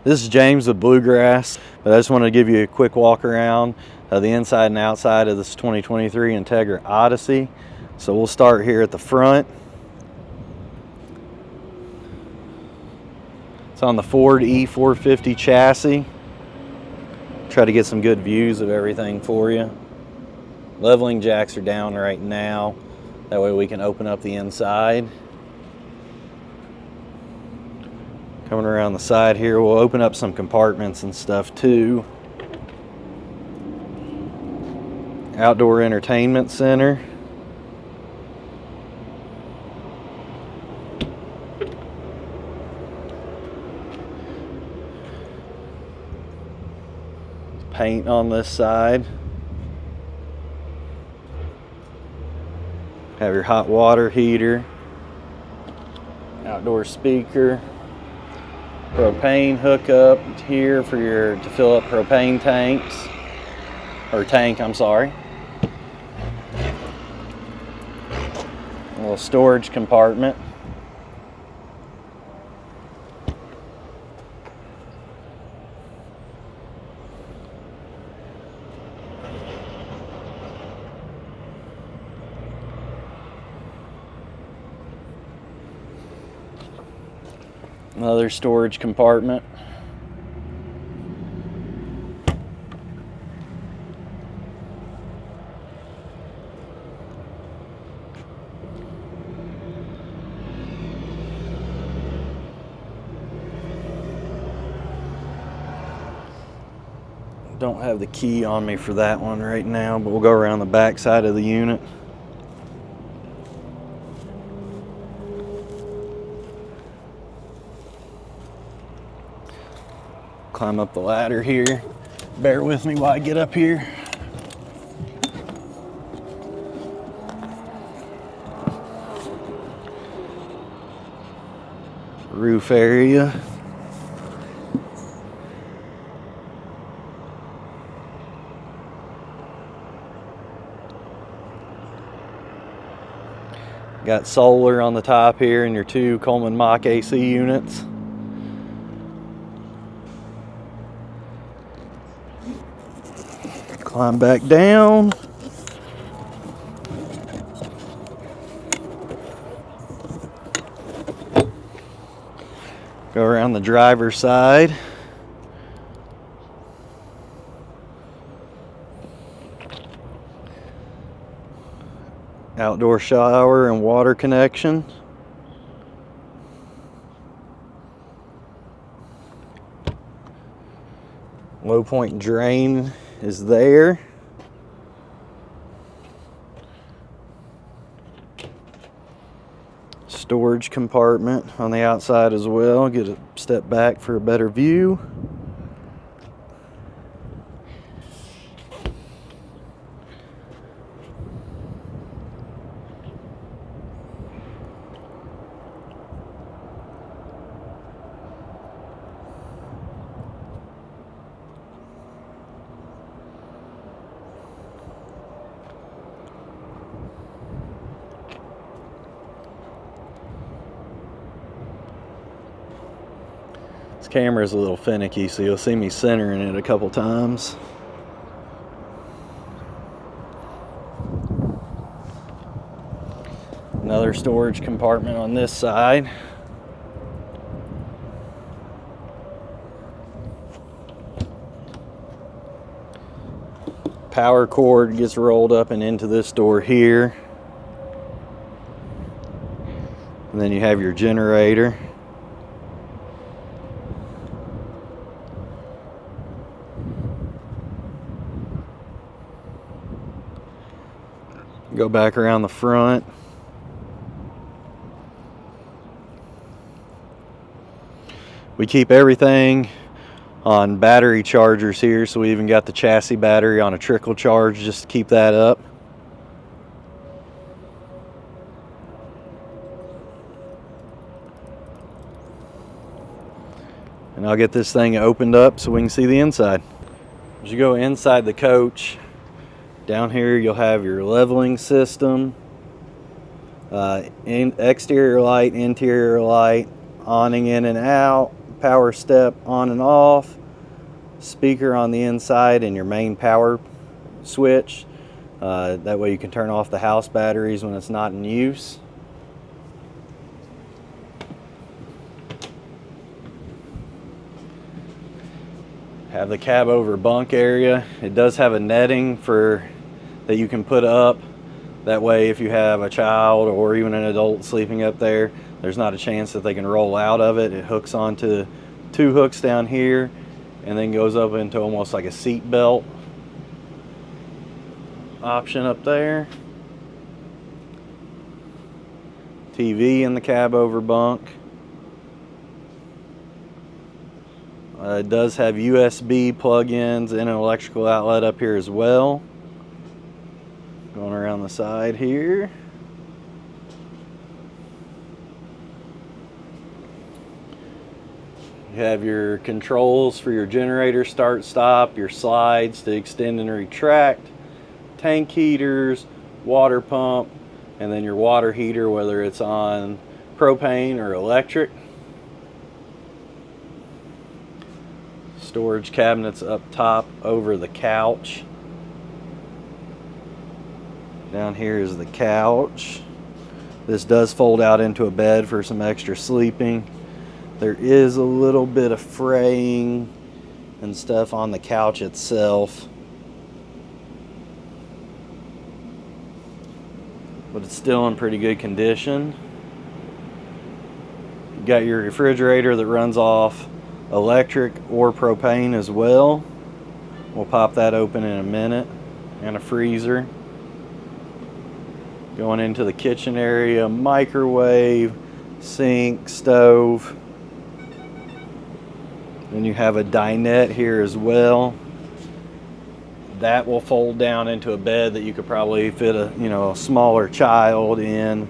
This is James with Bluegrass, but I just wanted to give you a quick walk around the inside and outside of this 2023 Entegra Odyssey. So we'll start here at the front. It's on the Ford E450 chassis. Try to get some good views of everything for you. Leveling jacks are down right now. That way we can open up the inside. Coming around the side here, we'll open up some compartments and stuff too. Outdoor entertainment center. Paint on this side. Have your hot water heater. Outdoor speaker. Propane hookup here for to fill up propane tanks, or tank, I'm sorry. A little storage compartment. Another storage compartment. Don't have the key on me for that one right now, but we'll go around the back side of the unit. Climb up the ladder here. Bear with me while I get up here. Roof area. Got solar on the top here and your two Coleman Mach AC units. Climb back down. Go around the driver's side. Outdoor shower and water connection. Low point drain is there. Storage compartment on the outside as well. Get a step back for a better view. This camera is a little finicky, so you'll see me centering it a couple times. Another storage compartment on this side. Power cord gets rolled up and into this door here. And then you have your generator. Go back around the front. We keep everything on battery chargers here, so we even got the chassis battery on a trickle charge just to keep that up. And I'll get this thing opened up so we can see the inside. As you go inside the coach, down here you'll have your leveling system, exterior light, interior light, awning in and out, power step on and off, speaker on the inside, and your main power switch. That way you can turn off the house batteries when it's not in use. Have the cab over bunk area. It does have a netting that you can put up. That way if you have a child or even an adult sleeping up there, there's not a chance that they can roll out of it. It hooks onto 2 hooks down here and then goes up into almost like a seat belt option up there. TV in the cab over bunk. It does have USB plug-ins and an electrical outlet up here as well. Going around the side here. You have your controls for your generator start stop, your slides to extend and retract, tank heaters, water pump, and then your water heater, whether it's on propane or electric. Storage cabinets up top over the couch. Down here is the couch. This does fold out into a bed for some extra sleeping. There is a little bit of fraying and stuff on the couch itself, but it's still in pretty good condition. You got your refrigerator that runs off electric or propane as well. We'll pop that open in a minute. And a freezer. Going into the kitchen area, microwave, sink, stove. Then you have a dinette here as well. That will fold down into a bed that you could probably fit a smaller child in.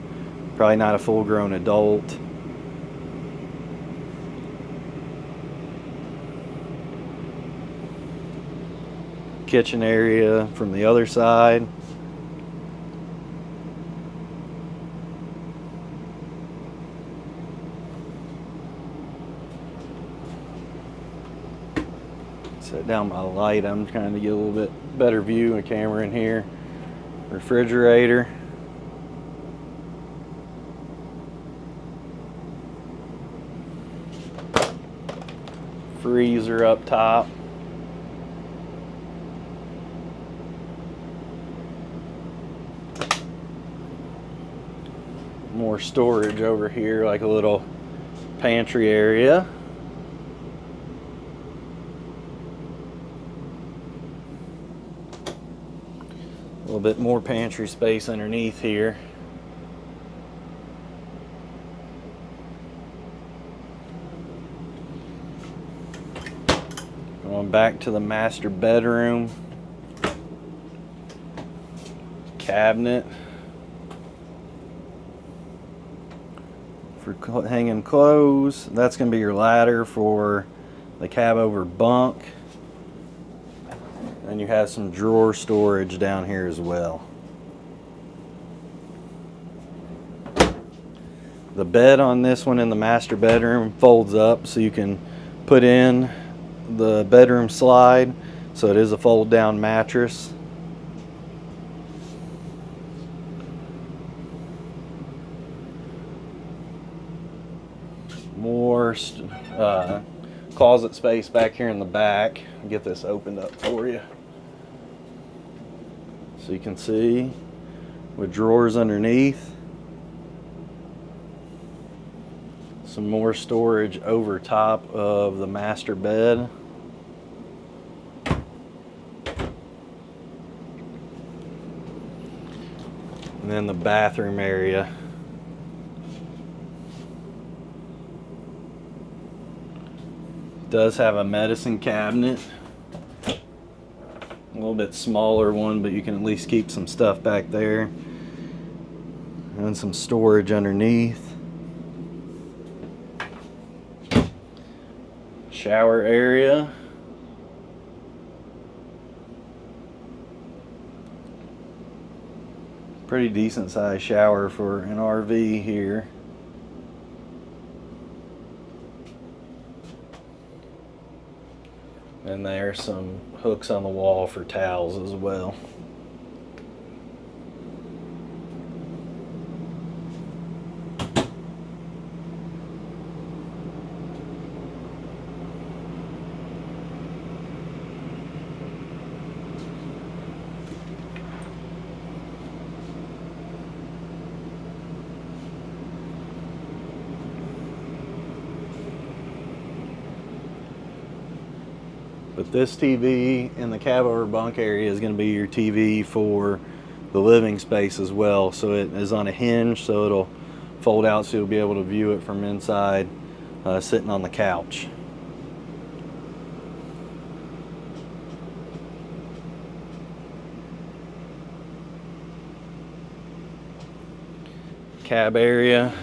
Probably not a full-grown adult. Kitchen area from the other side. Set down my light. I'm trying to get a little bit better view of camera in here. Refrigerator. Freezer up top. More storage over here, like a little pantry area. A little bit more pantry space underneath here. Going back to the master bedroom. Cabinet for hanging clothes. That's going to be your ladder for the cab over bunk. And you have some drawer storage down here as well. The bed on this one in the master bedroom folds up so you can put in the bedroom slide. So it is a fold down mattress. More closet space back here in the back. Get this opened up for you so you can see, with drawers underneath. Some more storage over top of the master bed. And then the bathroom area. Does have a medicine cabinet, a little bit smaller one, but you can at least keep some stuff back there, and some storage underneath. Shower area. Pretty decent sized shower for an RV here. And there's some hooks on the wall for towels as well. But this TV in the cab over bunk area is going to be your TV for the living space as well. So it is on a hinge, so it'll fold out so you'll be able to view it from inside, sitting on the couch. Cab area.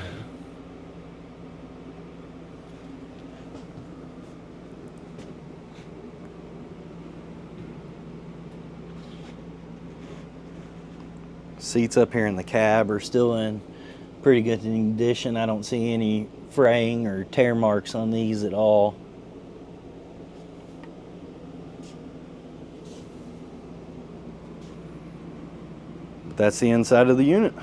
Seats up here in the cab are still in pretty good condition. I don't see any fraying or tear marks on these at all. But that's the inside of the unit.